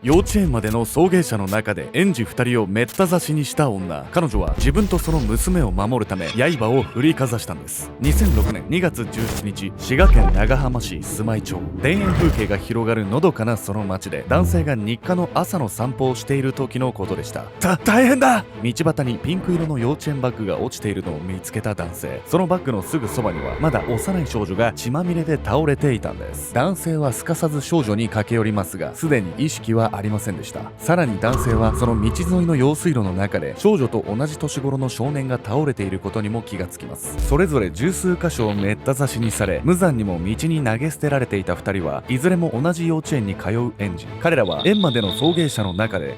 幼稚園までの送迎車の中で園児2人をめった刺しにした女。彼女は自分とその娘を守るため刃を振りかざしたんです。2006年2月17日、滋賀県長浜市須磨町。田園風景が広がるのどかなその町で、男性が日課の朝の散歩をしている時のことでした。大変だ。道端にピンク色の幼稚園バッグが落ちているのを見つけた男性。そのバッグのすぐそばにはまだ幼い少女が血まみれで倒れていたんです。男性はすかさず少女に駆け寄りますが、すでに意識はありませんでした。さらに男性はその道沿いの用水路の中で少女と同じ年頃の少年が倒れていることにも気がつきます。それぞれ十数箇所をめった刺しにされ、無残にも道に投げ捨てられていた2人はいずれも同じ幼稚園に通う園児。彼らは園までの送迎車の中で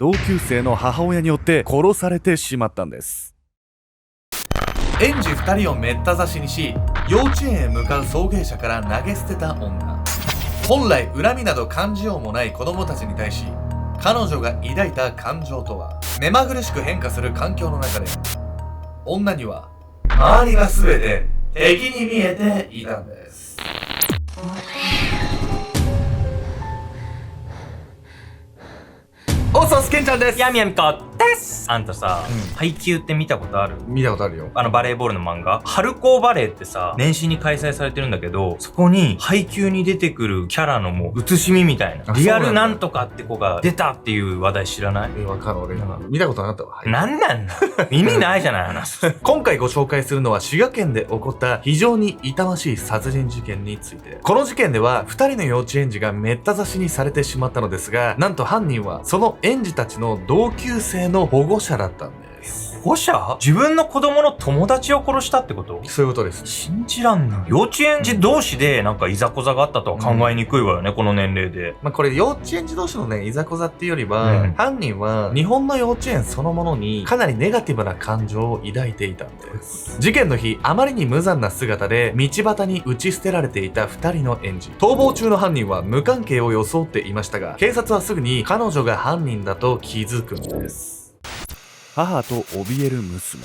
同級生の母親によって殺されてしまったんです。園児2人をめった刺しにし、幼稚園へ向かう送迎車から投げ捨てた女。本来恨みなど感じようもない子供たちに対し、彼女が抱いた感情とは。目まぐるしく変化する環境の中で、女には周りが全て敵に見えていたんです。おそすけんちゃんです。やみやみこです。あんたさ、配給って見たことある？見たことあるよ。バレーボールの漫画春高バレーってさ、年始に開催されてるんだけど、そこに配給に出てくるキャラのもう写しみみたいな、リアルなんとかって子が出たっていう話題知らない？わかる。俺見たことなかったわ。なんなんだ耳ないじゃない話。今回ご紹介するのは滋賀県で起こった非常に痛ましい殺人事件について。この事件では2人の幼稚園児がめった刺しにされてしまったのですが、なんと犯人はその園児たちの同級生の保護者だったんです。保護者？自分の子供の友達を殺したってこと？そういうことです。信じらんない。幼稚園児同士でなんかいざこざがあったとは考えにくいわよね、この年齢で。これ幼稚園児同士のね、いざこざっていうよりは、犯人は日本の幼稚園そのものにかなりネガティブな感情を抱いていたんです。事件の日、あまりに無残な姿で道端に打ち捨てられていた2人の園児。逃亡中の犯人は無関係を装っていましたが、警察はすぐに彼女が犯人だと気づくんです。母と怯える娘。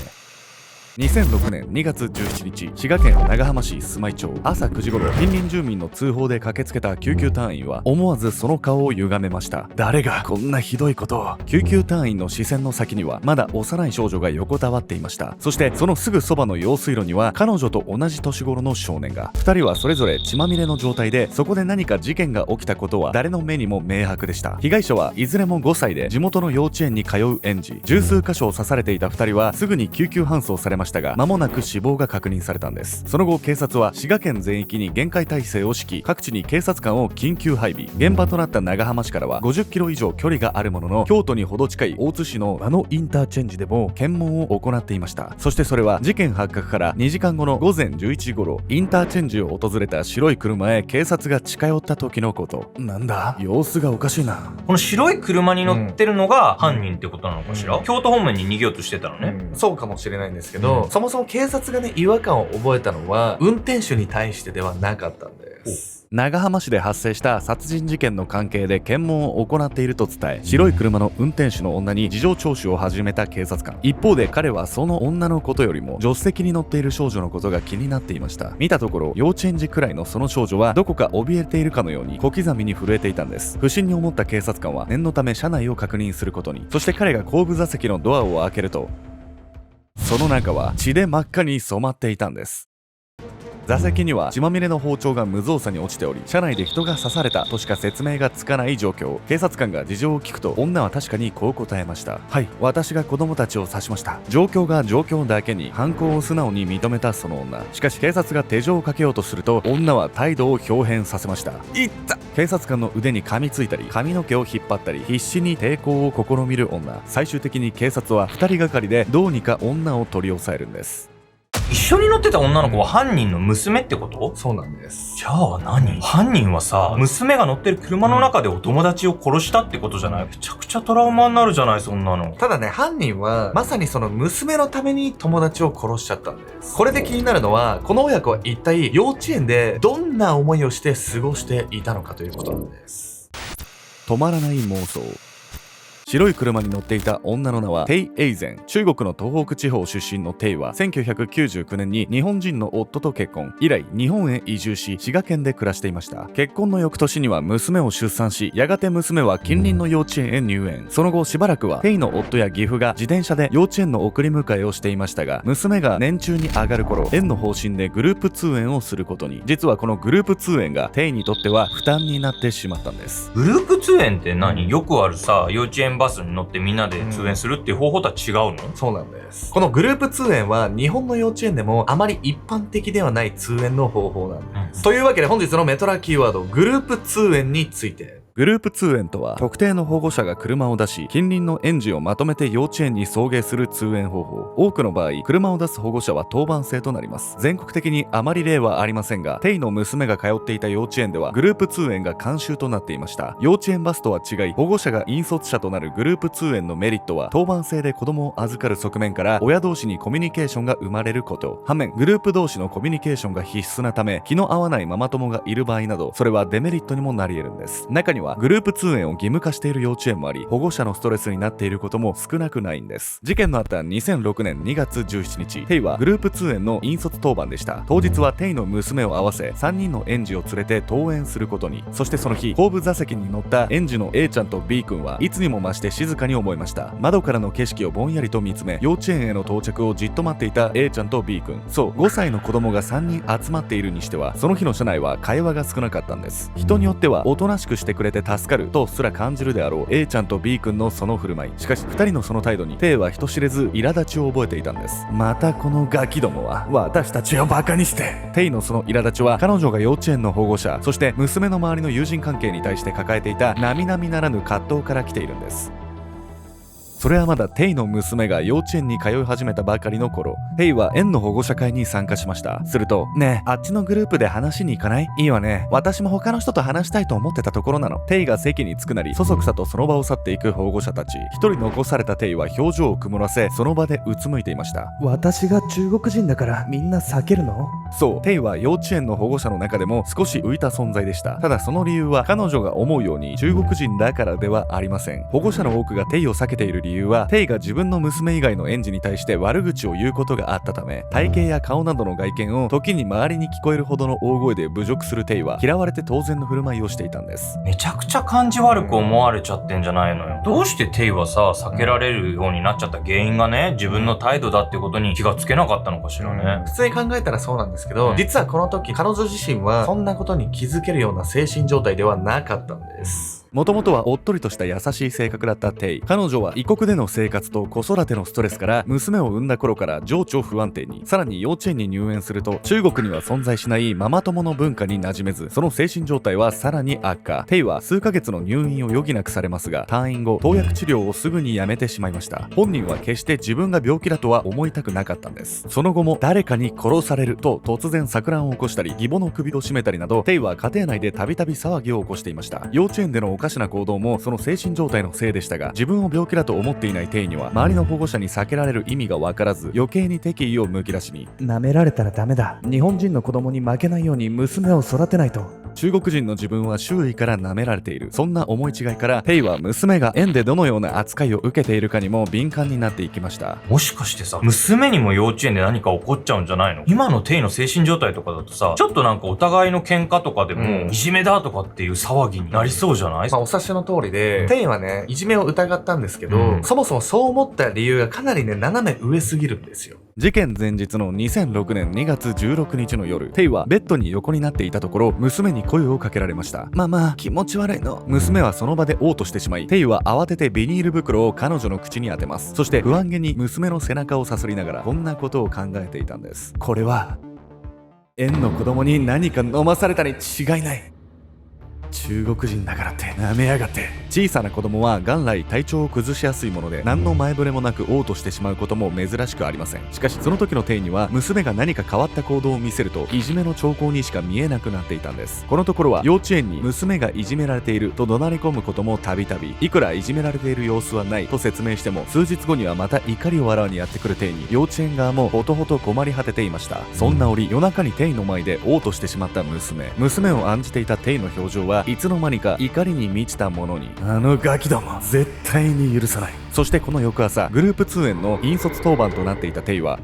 2006年2月17日、滋賀県長浜市須磨町。朝9時頃、近隣住民の通報で駆けつけた救急隊員は思わずその顔を歪めました。誰がこんなひどいことを。救急隊員の視線の先にはまだ幼い少女が横たわっていました。そしてそのすぐそばの用水路には彼女と同じ年頃の少年が。2人はそれぞれ血まみれの状態で、そこで何か事件が起きたことは誰の目にも明白でした。被害者はいずれも5歳で地元の幼稚園に通う園児。十数箇所を刺されていた2人はすぐに救急搬送されましたが、間もなく死亡が確認されたんです。その後、警察は滋賀県全域に厳戒態勢を敷き、各地に警察官を緊急配備。現場となった長浜市からは50キロ以上距離があるものの、京都に程近い大津市のインターチェンジでも検問を行っていました。そしてそれは事件発覚から2時間後の午前11時頃、インターチェンジを訪れた白い車へ警察が近寄った時のこと。なんだ、様子がおかしいな。この白い車に乗ってるのが犯人ってことなのかしら？京都方面に逃げようとしてたのね。そうかもしれないんですけど、そもそも警察がね、違和感を覚えたのは運転手に対してではなかったんです。長浜市で発生した殺人事件の関係で検問を行っていると伝え、白い車の運転手の女に事情聴取を始めた警察官。一方で彼はその女のことよりも助手席に乗っている少女のことが気になっていました。見たところ幼稚園児くらいのその少女はどこか怯えているかのように小刻みに震えていたんです。不審に思った警察官は念のため車内を確認することに。そして彼が後部座席のドアを開けると、その中は血で真っ赤に染まっていたんです。座席には血まみれの包丁が無造作に落ちており、車内で人が刺されたとしか説明がつかない状況。警察官が事情を聞くと、女は確かにこう答えました。はい、私が子供たちを刺しました。状況が状況だけに犯行を素直に認めたその女。しかし警察が手錠をかけようとすると、女は態度を表変させました。いった！警察官の腕に噛みついたり、髪の毛を引っ張ったり、必死に抵抗を試みる女。最終的に警察は2人がかりでどうにか女を取り押さえるんです。一緒に乗ってた女の子は犯人の娘ってこと？そうなんです。じゃあ何？犯人はさ、娘が乗ってる車の中でお友達を殺したってことじゃない？めちゃくちゃトラウマになるじゃない、そんなの。ただね、犯人はまさにその娘のために友達を殺しちゃったんです。これで気になるのは、この親子は一体幼稚園でどんな思いをして過ごしていたのかということなんです。止まらない妄想。白い車に乗っていた女の名はテイ・エイゼン。中国の東北地方出身のテイは1999年に日本人の夫と結婚。以来日本へ移住し滋賀県で暮らしていました。結婚の翌年には娘を出産し、やがて娘は近隣の幼稚園へ入園。その後しばらくはテイの夫や義父が自転車で幼稚園の送り迎えをしていましたが、娘が年中に上がる頃、園の方針でグループ通園をすることに。実はこのグループ通園がテイにとっては負担になってしまったんです。グループ通園って何？よくあるさ、幼稚園バスに乗ってみんなで通園するっていう方法とは違うの？そうなんです。このグループ通園は日本の幼稚園でもあまり一般的ではない通園の方法なんです。というわけで本日のメトラキーワード、グループ通園について。グループ通園とは、特定の保護者が車を出し、近隣の園児をまとめて幼稚園に送迎する通園方法。多くの場合、車を出す保護者は当番制となります。全国的にあまり例はありませんが、テイの娘が通っていた幼稚園では、グループ通園が慣習となっていました。幼稚園バスとは違い、保護者が引率者となるグループ通園のメリットは、当番制で子供を預かる側面から、親同士にコミュニケーションが生まれること。反面、グループ同士のコミュニケーションが必須なため、気の合わないママ友がいる場合など、それはデメリットにもなり得るんです。中には、グループ通園を義務化している幼稚園もあり、保護者のストレスになっていることも少なくないんです。事件のあった2006年2月17日、テイはグループ通園の引率当番でした。当日はテイの娘を合わせ3人の園児を連れて登園することに。そしてその日、後部座席に乗った園児の A ちゃんと B 君はいつにも増して静かに思いました。窓からの景色をぼんやりと見つめ、幼稚園への到着をじっと待っていた A ちゃんと B 君。そう、5歳の子供が3人集まっているにしては、その日の車内は会話が少なかったんです。人によってはおとなしくしてくれて助かるとすら感じるであろう A ちゃんと B 君のその振る舞い。しかし2人のその態度にテイは人知れず苛立ちを覚えていたんです。またこのガキどもは私たちをバカにして。テイのその苛立ちは彼女が幼稚園の保護者、そして娘の周りの友人関係に対して抱えていた並々ならぬ葛藤から来ているんです。それはまだテイの娘が幼稚園に通い始めたばかりの頃、テイは園の保護者会に参加しました。すると、ねえ、あっちのグループで話しに行かない？いいわね。私も他の人と話したいと思ってたところなの。テイが席に着くなり、そそくさとその場を去っていく保護者たち。一人残されたテイは表情を曇らせ、その場でうつむいていました。私が中国人だからみんな避けるの？そう、テイは幼稚園の保護者の中でも少し浮いた存在でした。ただその理由は彼女が思うように中国人だからではありません。保護者の多くがテイを避けている理由は、テイが自分の娘以外の園児に対して悪口を言うことがあったため、体型や顔などの外見を時に周りに聞こえるほどの大声で侮辱するテイは、嫌われて当然の振る舞いをしていたんです。めちゃくちゃ感じ悪く思われちゃってんじゃないのよ。どうしてテイはさ、避けられるようになっちゃった原因がね、自分の態度だってことに気がつけなかったのかしらね。普通に考えたらそうなんですけど、実はこの時彼女自身はそんなことに気づけるような精神状態ではなかったんです。もともとはおっとりとした優しい性格だったテイ。彼女は異国での生活と子育てのストレスから娘を産んだ頃から情緒不安定に。さらに幼稚園に入園すると中国には存在しないママ友の文化に馴染めず、その精神状態はさらに悪化。テイは数ヶ月の入院を余儀なくされますが、退院後投薬治療をすぐにやめてしまいました。本人は決して自分が病気だとは思いたくなかったんです。その後も誰かに殺されると突然錯乱を起こしたり、義母の首を絞めたりなど、テイは家庭内でたびたび騒ぎを起こしていました。幼稚園でのおかしな行動もその精神状態のせいでしたが、自分を病気だと思っていないテイには周りの保護者に避けられる意味が分からず、余計に敵意をむき出しに。舐められたらダメだ。日本人の子供に負けないように娘を育てないと。中国人の自分は周囲から舐められている。そんな思い違いからテイは娘が園でどのような扱いを受けているかにも敏感になっていきました。もしかしてさ、娘にも幼稚園で何か起こっちゃうんじゃないの？今のテイの精神状態とかだとさ、ちょっとなんかお互いの喧嘩とかでも、いじめだとかっていう騒ぎになりそうじゃない？お察しの通りで、テイはね、いじめを疑ったんですけど、そもそもそう思った理由がかなりね、斜め上すぎるんですよ。事件前日の2006年2月16日の夜、テイはベッドに横になっていたところ、娘に声をかけられました。ママ、気持ち悪いの。娘はその場で嘔吐してしまい、テイは慌ててビニール袋を彼女の口に当てます。そして不安げに娘の背中をさすりながらこんなことを考えていたんです。これは園の子供に何か飲まされたに違いない。中国人だからって舐めやがって。小さな子供は元来体調を崩しやすいもので、何の前触れもなく嘔吐してしまうことも珍しくありません。しかしその時のテイには娘が何か変わった行動を見せるといじめの兆候にしか見えなくなっていたんです。このところは幼稚園に娘がいじめられていると怒鳴り込むこともたびたび。いくらいじめられている様子はないと説明しても、数日後にはまた怒りをあらわにやってくるテイに幼稚園側もほとほと困り果てていました。そんな折、夜中にテイの前で嘔吐してしまった娘を案じていたテイの表情ははいつの間にか怒りに満ちたものに。あのガキども絶対に許さない。そしてこの翌朝、グループ通園の引率当番となっていたテイは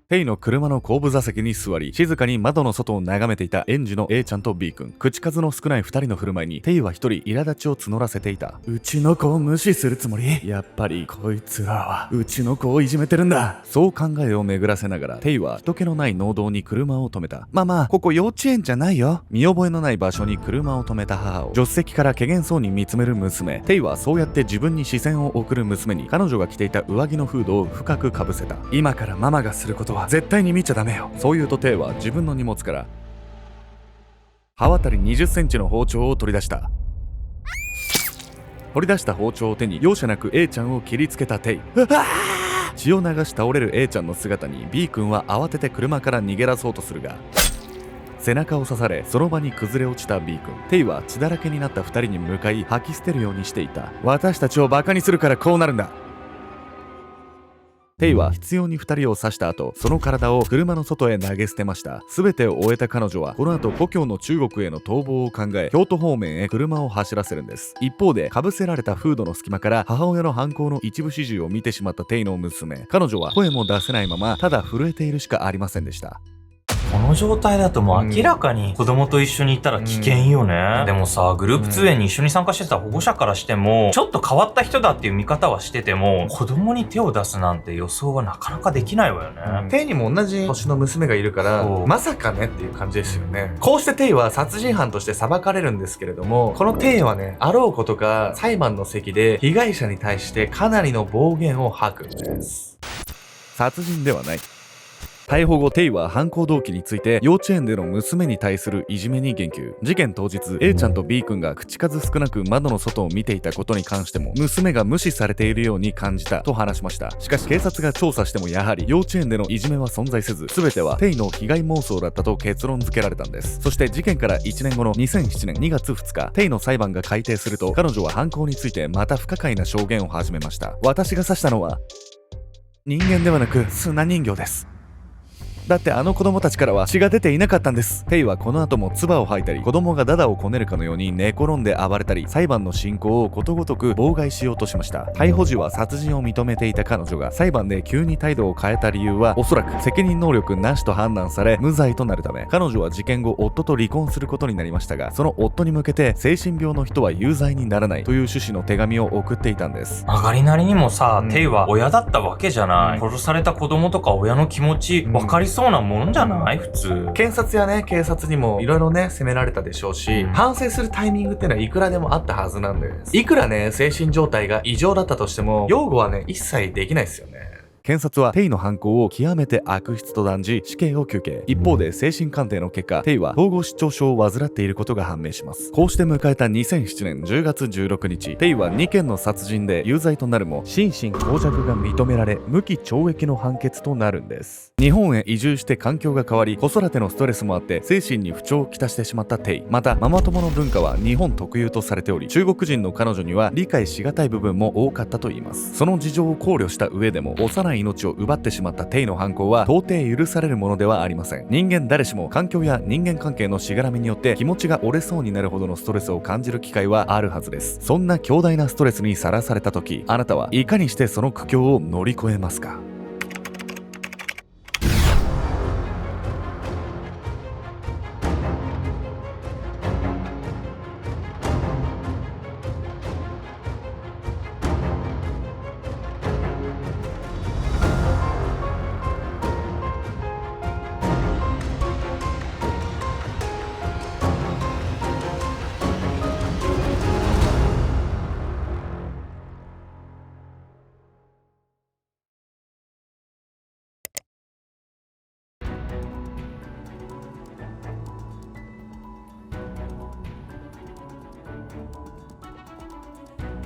テイの車の後部座席に座り、静かに窓の外を眺めていた園児の A ちゃんと B 君。口数の少ない2人の振る舞いに、テイは一人苛立ちを募らせていた。うちの子を無視するつもり？やっぱりこいつらはうちの子をいじめてるんだ。そう考えを巡らせながら、テイは人気のない農道に車を止めた。ママ、ここ幼稚園じゃないよ。見覚えのない場所に車を止めた母を助手席から怪訝そうに見つめる娘。テイはそうやって自分に視線を送る娘に、彼女が着ていた上着のフードを深くかぶせた。今からママがすることは絶対に見ちゃダメよ。そう言うとテイは自分の荷物から刃渡り20センチの包丁を取り出した。取り出した包丁を手に容赦なく A ちゃんを切りつけたテイ。血を流し倒れる A ちゃんの姿に B 君は慌てて車から逃げ出そうとするが、背中を刺されその場に崩れ落ちた B 君。テイは血だらけになった2人に向かい吐き捨てるようにしていた。私たちをバカにするからこうなるんだ。テイは必要に2人を刺した後、その体を車の外へ投げ捨てました。全てを終えた彼女はこの後故郷の中国への逃亡を考え、京都方面へ車を走らせるんです。一方で被せられたフードの隙間から母親の犯行の一部始終を見てしまったテイの娘。彼女は声も出せないままただ震えているしかありませんでした。この状態だともう明らかに子供と一緒にいたら危険よね。でもさ、グループ通園に一緒に参加してた保護者からしても、ちょっと変わった人だっていう見方はしてても、子供に手を出すなんて予想はなかなかできないわよね。テイにも同じ年の娘がいるから、まさかねっていう感じですよね。こうしてテイは殺人犯として裁かれるんですけれども、このテイはね、あろうことか裁判の席で被害者に対してかなりの暴言を吐くんです。殺人ではない。逮捕後、テイは犯行動機について幼稚園での娘に対するいじめに言及。事件当日、A ちゃんと B 君が口数少なく窓の外を見ていたことに関しても、娘が無視されているように感じたと話しました。しかし警察が調査してもやはり幼稚園でのいじめは存在せず、全てはテイの被害妄想だったと結論付けられたんです。そして事件から1年後の2007年2月2日、テイの裁判が改定すると、彼女は犯行についてまた不可解な証言を始めました。私が刺したのは人間ではなく砂人形です。だってあの子供たちからは血が出ていなかったんです。テイはこの後も唾を吐いたり、子供がダダをこねるかのように寝転んで暴れたり、裁判の進行をことごとく妨害しようとしました。逮捕時は殺人を認めていた彼女が裁判で急に態度を変えた理由は、おそらく責任能力なしと判断され無罪となるため、彼女は事件後夫と離婚することになりましたが、その夫に向けて精神病の人は有罪にならないという趣旨の手紙を送っていたんです。曲がりなりにもさ、テイは親だったわけじゃない。殺された子供とか親の気持ち分かりそうなもんじゃない普通。検察やね、警察にもいろいろね、責められたでしょうし、反省するタイミングっていうのはいくらでもあったはずなんです。いくらね、精神状態が異常だったとしても、擁護はね、一切できないですよね。検察はテイの犯行を極めて悪質と断じ死刑を求刑。一方で精神鑑定の結果、テイは統合失調症を患っていることが判明します。こうして迎えた2007年10月16日、テイは2件の殺人で有罪となるも、心神耗弱が認められ無期懲役の判決となるんです。日本へ移住して環境が変わり、子育てのストレスもあって精神に不調をきたしてしまったテイ。またママ友の文化は日本特有とされており、中国人の彼女には理解しがたい部分も多かったといいます。その事情を考慮した上でも、幼い命を奪ってしまったテイの犯行は到底許されるものではありません。人間誰しも環境や人間関係のしがらみによって気持ちが折れそうになるほどのストレスを感じる機会はあるはずです。そんな強大なストレスにさらされた時、あなたはいかにしてその苦境を乗り越えますか？